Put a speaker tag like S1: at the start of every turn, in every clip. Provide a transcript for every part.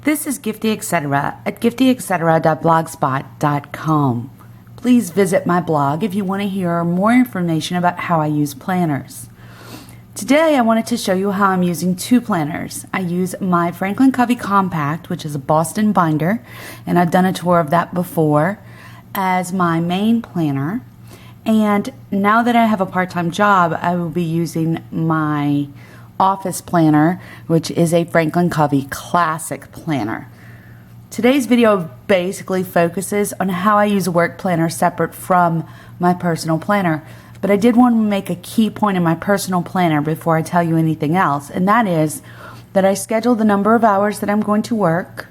S1: This is Gifty Etc. at giftyetc.blogspot.com. Please visit my blog if you want to hear more information about how I use planners. Today I wanted to show you how I'm using two planners. I use my Franklin Covey Compact, which is a Boston binder, and I've done a tour of that before, as my main planner. And now that I have a part-time job, I will be using my office planner, which is a Franklin Covey classic planner. Today's video basically focuses on how I use a work planner separate from my personal planner. But I did want to make a key point in my personal planner before I tell you anything else, and that is that I schedule the number of hours that I'm going to work,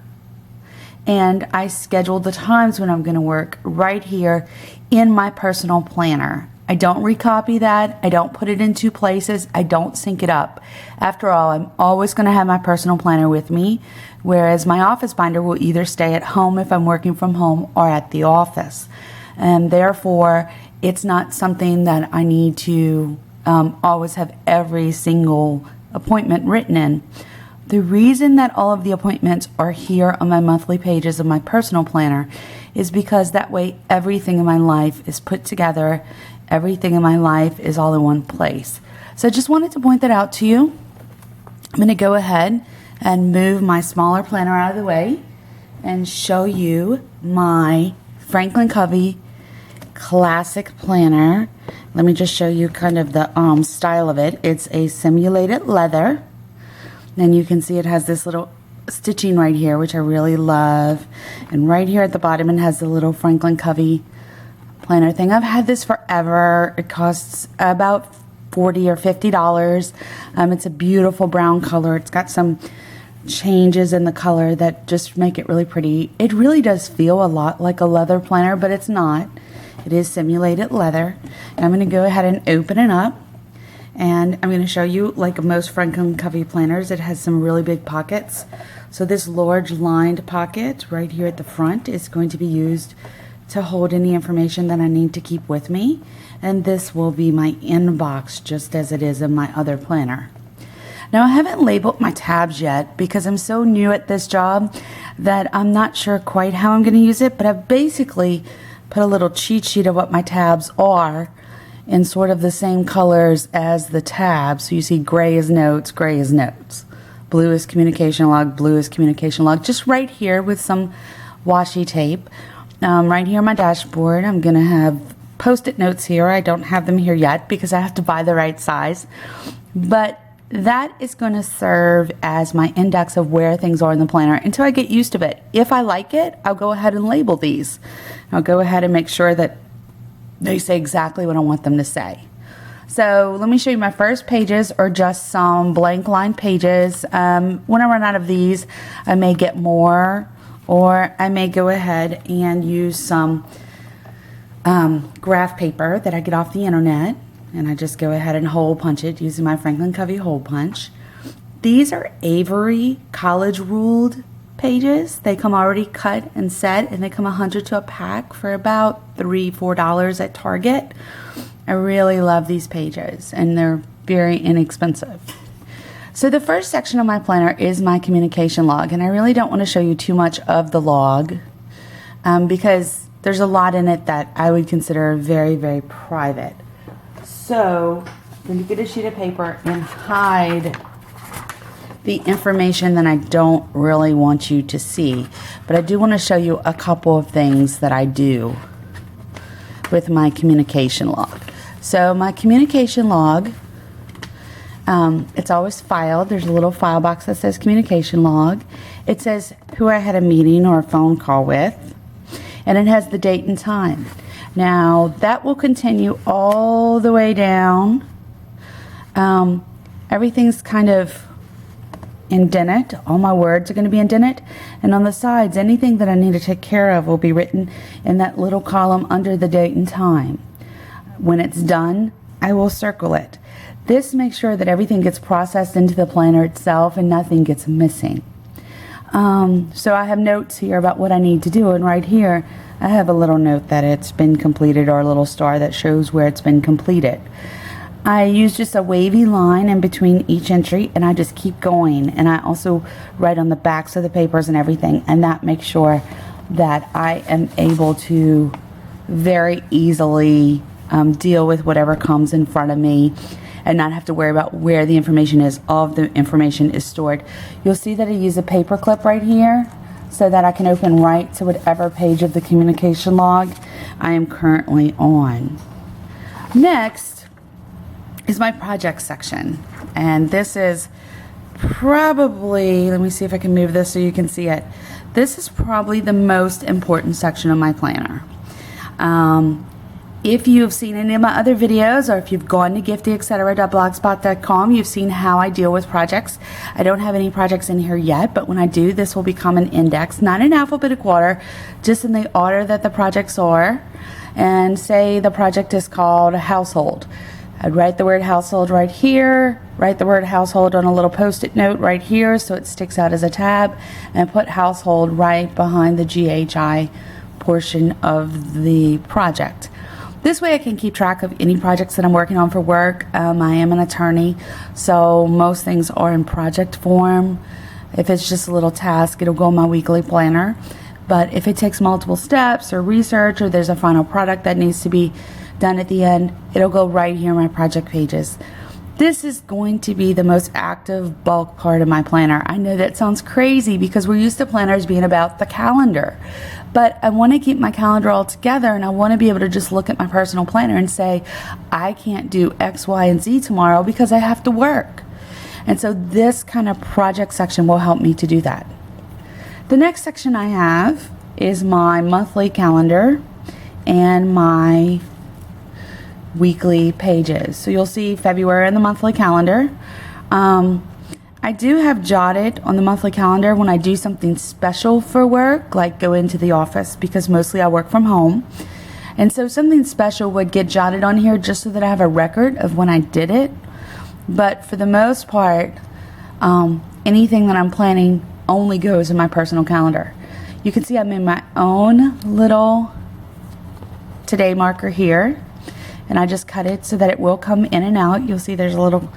S1: and I schedule the times when I'm going to work right here in my personal planner. I don't recopy that. I don't put it in two places. I don't sync it up. After all, I'm always going to have my personal planner with me, whereas my office binder will either stay at home if I'm working from home or at the office. And therefore, it's not something that I need to always have every single appointment written in. The reason that all of the appointments are here on my monthly pages of my personal planner is because that way everything in my life is put together. Everything in my life is all in one place. So I just wanted to point that out to you. I'm going to go ahead and move my smaller planner out of the way and show you my Franklin Covey classic planner. Let me just show you kind of the style of it. It's a simulated leather. And you can see it has this little stitching right here, which I really love. And right here at the bottom, it has the little Franklin Covey planner thing. I've had this forever. It costs about $40 or $50. It's a beautiful brown color. It's got some changes in the color that just make it really pretty. It really does feel a lot like a leather planner, but it's not. It is simulated leather. And I'm going to go ahead and open it up. And I'm going to show you, like most Franklin Covey planners, it has some really big pockets. So this large lined pocket right here at the front is going to be used to hold any information that I need to keep with me. And this will be my inbox, just as it is in my other planner. Now, I haven't labeled my tabs yet because I'm so new at this job that I'm not sure quite how I'm going to use it, but I've basically put a little cheat sheet of what my tabs are in sort of the same colors as the tabs. So you see gray is notes, gray is notes. Blue is communication log, blue is communication log. Just right here with some washi tape. Right here on my dashboard, I'm going to have post-it notes here. I don't have them here yet because I have to buy the right size. But that is going to serve as my index of where things are in the planner until I get used to it. If I like it, I'll go ahead and label these. I'll go ahead and make sure that they say exactly what I want them to say. So let me show you my first pages are just some blank line pages. When I run out of these, I may get more, or I may go ahead and use some graph paper that I get off the internet, and I just go ahead and hole punch it using my Franklin Covey hole punch. These are Avery college ruled pages. They come already cut and set, and they come 100 to a pack for about $3-4 at Target. I really love these pages, and they're very inexpensive. So the first section of my planner is my communication log, and I really don't want to show you too much of the log because there's a lot in it that I would consider very, very private. So I'm going to get a sheet of paper and hide the information that I don't really want you to see. But I do want to show you a couple of things that I do with my communication log. So my communication log, it's always filed. There's a little file box that says communication log. It says who I had a meeting or a phone call with, and it has the date and time. Now that will continue all the way down. Everything's kind of indented. All my words are going to be indented, and on the sides, anything that I need to take care of will be written in that little column under the date and time. When it's done, I will circle it. This makes sure that everything gets processed into the planner itself and nothing gets missing. So I have notes here about what I need to do, and right here I have a little note that it's been completed, or a little star that shows where it's been completed. I use just a wavy line in between each entry, and I just keep going. And I also write on the backs of the papers and everything, and that makes sure that I am able to very easily deal with whatever comes in front of me and not have to worry about where the information is. All of the information is stored. You'll see that I use a paper clip right here so that I can open right to whatever page of the communication log I am currently on. Next is my project section, and this is probably, let me see if I can move this so you can see it. This is probably the most important section of my planner. If you've seen any of my other videos, or if you've gone to giftyetc.blogspot.com, you've seen how I deal with projects. I don't have any projects in here yet, but when I do, this will become an index, not in alphabetic order, just in the order that the projects are. And say the project is called household. I'd write the word household right here, write the word household on a little post-it note right here so it sticks out as a tab, and put household right behind the GHI portion of the project. This way I can keep track of any projects that I'm working on for work. I am an attorney, so most things are in project form. If it's just a little task, it'll go in my weekly planner. But if it takes multiple steps or research, or there's a final product that needs to be done at the end, it'll go right here in my project pages. This is going to be the most active bulk part of my planner. I know that sounds crazy because we're used to planners being about the calendar, but I want to keep my calendar all together, and I want to be able to just look at my personal planner and say, I can't do X, Y, and Z tomorrow because I have to work. And so this kind of project section will help me to do that. The next section I have is my monthly calendar and my weekly pages. So you'll see February in the monthly calendar. I do have jotted on the monthly calendar when I do something special for work, like go into the office, because mostly I work from home. And so something special would get jotted on here just so that I have a record of when I did it. But for the most part, anything that I'm planning only goes in my personal calendar. You can see I'm in my own little today marker here, and I just cut it so that it will come in and out. You'll see there's a little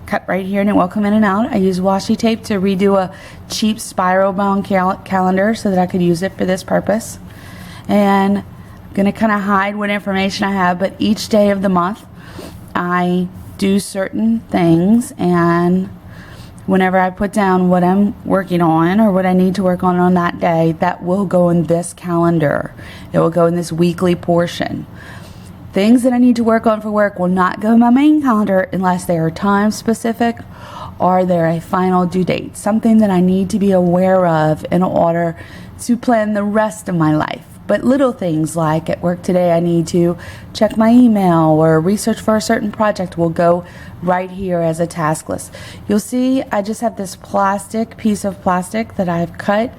S1: cut right here, and it will come in and out. I use washi tape to redo a cheap spiral bound calendar so that I could use it for this purpose. And I'm going to kind of hide what information I have, but each day of the month I do certain things, and whenever I put down what I'm working on or what I need to work on that day, that will go in this calendar. It will go in this weekly portion. Things that I need to work on for work will not go in my main calendar unless they are time specific or they're a final due date, something that I need to be aware of in order to plan the rest of my life. But little things like at work today I need to check my email or research for a certain project will go right here as a task list. You'll see I just have this piece of plastic that I've cut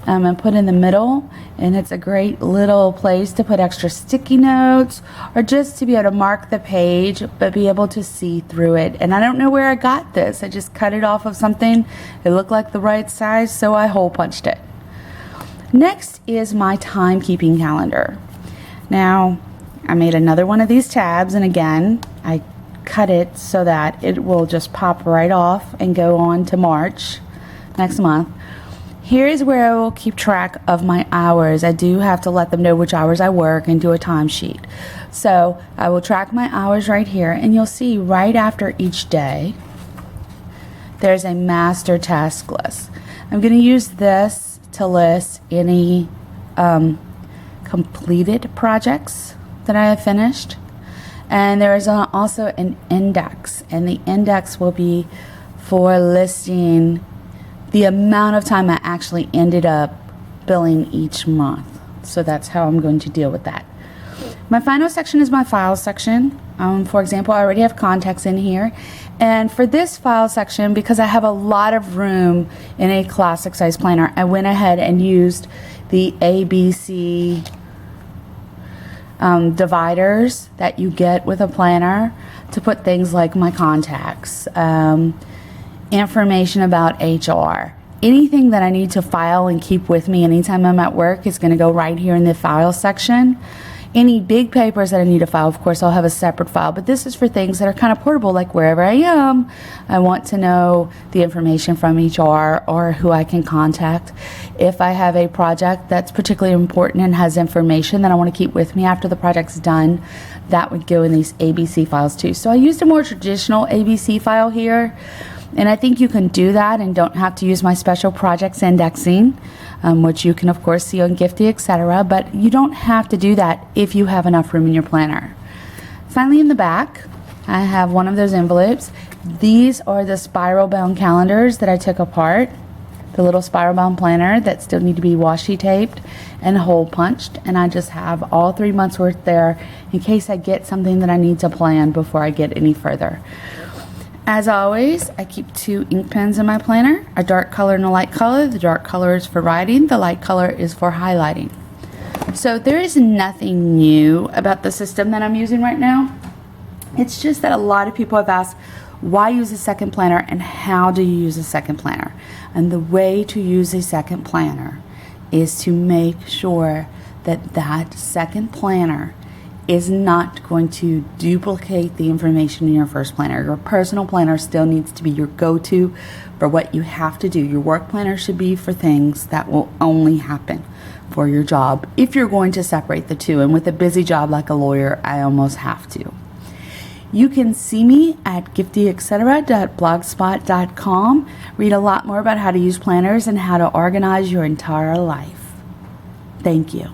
S1: and put in the middle, and it's a great little place to put extra sticky notes or just to be able to mark the page but be able to see through it. And I don't know where I got this. I just cut it off of something. It looked like the right size, so I hole punched it. Next is my timekeeping calendar. Now, I made another one of these tabs, and again, I cut it so that it will just pop right off and go on to March next month. Here's where I will keep track of my hours. I do have to let them know which hours I work and do a timesheet. So I will track my hours right here, and you'll see right after each day, there's a master task list. I'm going to use this to list any completed projects that I have finished. And there is also an index, and the index will be for listing the amount of time I actually ended up billing each month. So that's how I'm going to deal with that. My final section is my files section. For example, I already have contacts in here. And for this file section, because I have a lot of room in a classic size planner, I went ahead and used the ABC dividers that you get with a planner to put things like my contacts, information about HR. Anything that I need to file and keep with me anytime I'm at work is going to go right here in the file section. Any big papers that I need to file, of course, I'll have a separate file, but this is for things that are kind of portable, like wherever I am, I want to know the information from HR or who I can contact. If I have a project that's particularly important and has information that I want to keep with me after the project's done, that would go in these ABC files too. So I used a more traditional ABC file here, and I think you can do that and don't have to use my special projects indexing, which you can of course see on Gifty, etc. But you don't have to do that if you have enough room in your planner. Finally, in the back, I have one of those envelopes. These are the spiral bound calendars that I took apart. The little spiral bound planner that still need to be washi taped and hole punched, and I just have all 3 months worth there in case I get something that I need to plan before I get any further. As always, I keep 2 ink pens in my planner, a dark color and a light color. The dark color is for writing, the light color is for highlighting. So there is nothing new about the system that I'm using right now. It's just that a lot of people have asked, why use a second planner and how do you use a second planner? And the way to use a second planner is to make sure that that second planner is not going to duplicate the information in your first planner. Your personal planner still needs to be your go-to for what you have to do. Your work planner should be for things that will only happen for your job if you're going to separate the two. And with a busy job like a lawyer, I almost have to. You can see me at giftyetc.blogspot.com. Read a lot more about how to use planners and how to organize your entire life. Thank you.